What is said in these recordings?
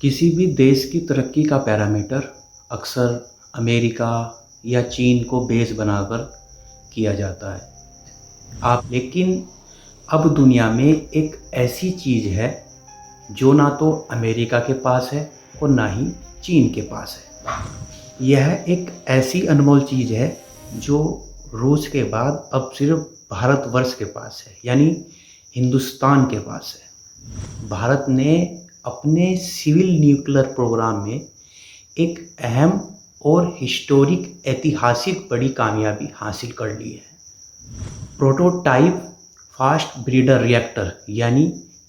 किसी भी देश की तरक्की का पैरामीटर अक्सर अमेरिका या चीन को बेस बनाकर किया जाता है। आप लेकिन अब दुनिया में एक ऐसी चीज़ है जो ना तो अमेरिका के पास है और ना ही चीन के पास है। यह एक ऐसी अनमोल चीज़ है जो रूस के बाद अब सिर्फ भारतवर्ष के पास है, यानी हिंदुस्तान के पास है। भारत ने अपने सिविल न्यूक्लियर प्रोग्राम में एक अहम और हिस्टोरिक ऐतिहासिक बड़ी कामयाबी हासिल कर ली है। प्रोटोटाइप फास्ट ब्रीडर रिएक्टर यानी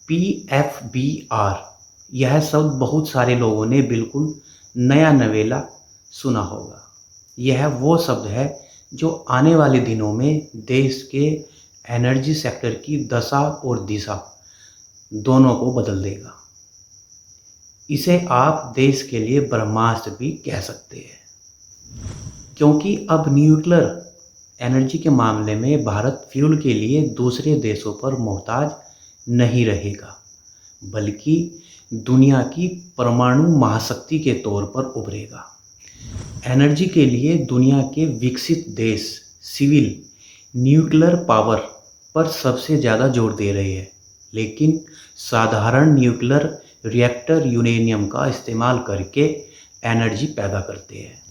PFBR, यह शब्द बहुत सारे लोगों ने बिल्कुल नया नवेला सुना होगा। यह वो शब्द है जो आने वाले दिनों में देश के एनर्जी सेक्टर की दशा और दिशा दोनों को बदल देगा। इसे आप देश के लिए ब्रह्मास्त्र भी कह सकते हैं, क्योंकि अब न्यूक्लियर एनर्जी के मामले में भारत फ्यूल के लिए दूसरे देशों पर मोहताज नहीं रहेगा, बल्कि दुनिया की परमाणु महाशक्ति के तौर पर उभरेगा। एनर्जी के लिए दुनिया के विकसित देश सिविल न्यूक्लियर पावर पर सबसे ज़्यादा जोर दे रहे हैं, लेकिन साधारण न्यूक्लियर रिएक्टर यूरेनियम का इस्तेमाल करके एनर्जी पैदा करते हैं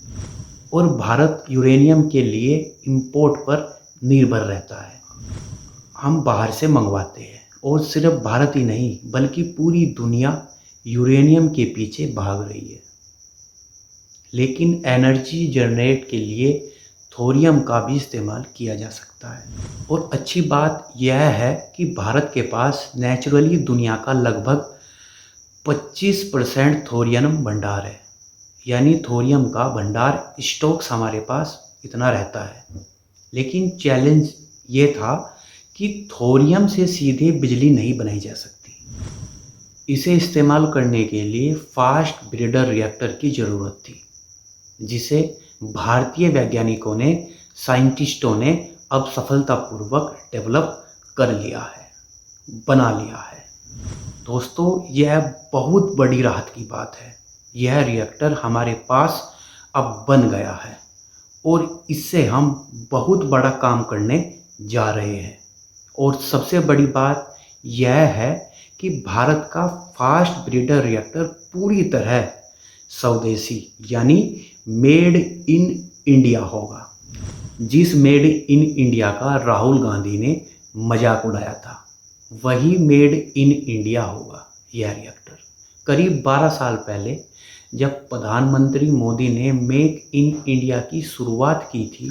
और भारत यूरेनियम के लिए इंपोर्ट पर निर्भर रहता है। हम बाहर से मंगवाते हैं और सिर्फ भारत ही नहीं बल्कि पूरी दुनिया यूरेनियम के पीछे भाग रही है। लेकिन एनर्जी जनरेट के लिए थोरियम का भी इस्तेमाल किया जा सकता है। और अच्छी बात यह है कि भारत के पास नेचुरली दुनिया का लगभग 25% थोरियम भंडार है, यानी थोरियम का भंडार स्टॉक्स हमारे पास इतना रहता है। लेकिन चैलेंज ये था कि थोरियम से सीधे बिजली नहीं बनाई जा सकती। इसे इस्तेमाल करने के लिए फास्ट ब्रीडर रिएक्टर की ज़रूरत थी, जिसे भारतीय वैज्ञानिकों ने साइंटिस्टों ने अब सफलतापूर्वक डेवलप कर लिया है, बना लिया है। दोस्तों, यह बहुत बड़ी राहत की बात है। यह रिएक्टर हमारे पास अब बन गया है और इससे हम बहुत बड़ा काम करने जा रहे हैं। और सबसे बड़ी बात यह है कि भारत का फास्ट ब्रीडर रिएक्टर पूरी तरह स्वदेशी यानी मेड इन इंडिया होगा। जिस मेड इन इंडिया का राहुल गांधी ने मजाक उड़ाया था, वही मेड इन इंडिया होगा यह रिएक्टर। करीब 12 साल पहले जब प्रधानमंत्री मोदी ने मेक इन इंडिया की शुरुआत की थी,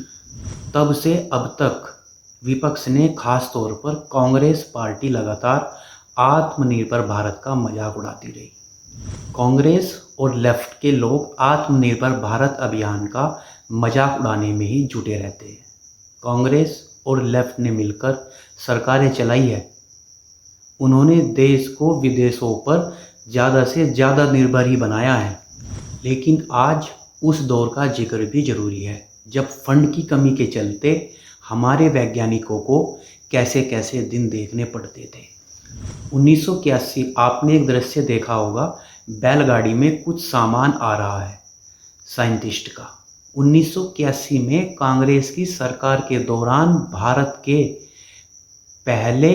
तब से अब तक विपक्ष ने खास तौर पर कांग्रेस पार्टी लगातार आत्मनिर्भर भारत का मजाक उड़ाती रही। कांग्रेस और लेफ्ट के लोग आत्मनिर्भर भारत अभियान का मजाक उड़ाने में ही जुटे रहते हैं। कांग्रेस और लेफ्ट ने मिलकर सरकारें चलाई है। उन्होंने देश को विदेशों पर ज़्यादा से ज़्यादा निर्भर ही बनाया है। लेकिन आज उस दौर का जिक्र भी ज़रूरी है जब फंड की कमी के चलते हमारे वैज्ञानिकों को कैसे कैसे दिन देखने पड़ते थे। 1981 आपने एक दृश्य देखा होगा, बैलगाड़ी में कुछ सामान आ रहा है साइंटिस्ट का। 1981 में कांग्रेस की सरकार के दौरान भारत के पहले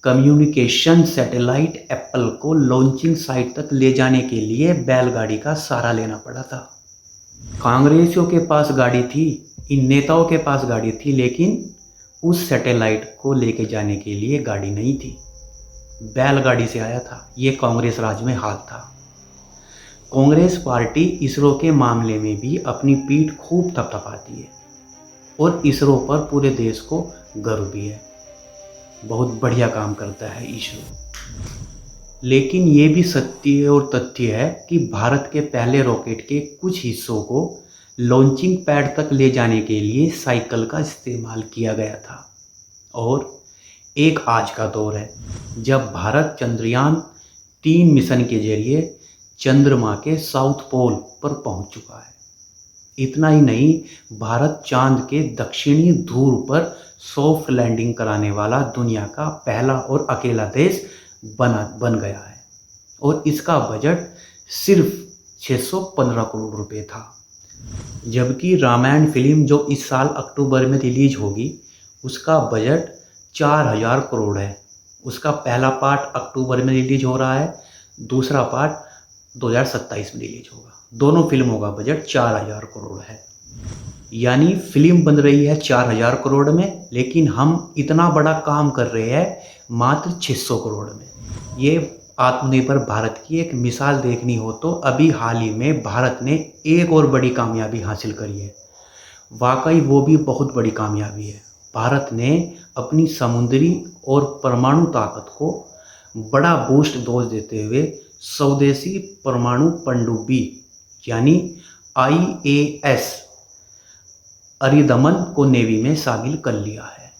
कम्युनिकेशन सैटेलाइट एप्पल को लॉन्चिंग साइट तक ले जाने के लिए बैलगाड़ी का सहारा लेना पड़ा था। कांग्रेसियों के पास गाड़ी थी, इन नेताओं के पास गाड़ी थी, लेकिन उस सैटेलाइट को लेके जाने के लिए गाड़ी नहीं थी। बैलगाड़ी से आया था। ये कांग्रेस राज में हाल था। कांग्रेस पार्टी इसरो के मामले में भी अपनी पीठ खूब थपथपाती है और इसरो पर पूरे देश को गर्व भी है। बहुत बढ़िया काम करता है इसरो। लेकिन ये भी सत्य और तथ्य है कि भारत के पहले रॉकेट के कुछ हिस्सों को लॉन्चिंग पैड तक ले जाने के लिए साइकिल का इस्तेमाल किया गया था। और एक आज का दौर है जब भारत चंद्रयान 3 मिशन के जरिए चंद्रमा के साउथ पोल पर पहुंच चुका है। इतना ही नहीं, भारत चांद के दक्षिणी ध्रुव पर सॉफ्ट लैंडिंग कराने वाला दुनिया का पहला और अकेला देश बन गया है। और इसका बजट सिर्फ 615 करोड़ रुपए था। जबकि रामायण फिल्म जो इस साल अक्टूबर में रिलीज होगी उसका बजट 4000 करोड़ है। उसका पहला पार्ट अक्टूबर में रिलीज हो रहा है, दूसरा पार्ट 2027 में रिलीज होगा। दोनों फिल्मों का बजट 4000 करोड़ है। यानी फिल्म बन रही है 4000 करोड़ में, लेकिन हम इतना बड़ा काम कर रहे हैं मात्र 600 करोड़ में। ये आत्मनिर्भर भारत की एक मिसाल देखनी हो तो अभी हाल ही में भारत ने एक और बड़ी कामयाबी हासिल करी है। वाकई वो भी बहुत बड़ी कामयाबी है। भारत ने अपनी समुद्री और परमाणु ताकत को बड़ा बूस्ट डोज देते हुए स्वदेशी परमाणु पनडुब्बी यानी IAS अरिदमन को नेवी में शामिल कर लिया है।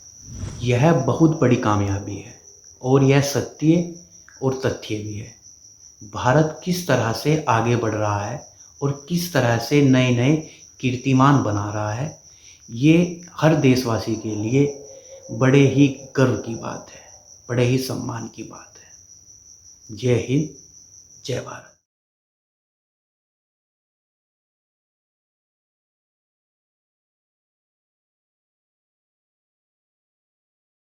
यह बहुत बड़ी कामयाबी है और यह सत्य और तथ्य भी है। भारत किस तरह से आगे बढ़ रहा है और किस तरह से नए नए कीर्तिमान बना रहा है, ये हर देशवासी के लिए बड़े ही गर्व की बात है, बड़े ही सम्मान की बात है। जय हिंद, जय भारत।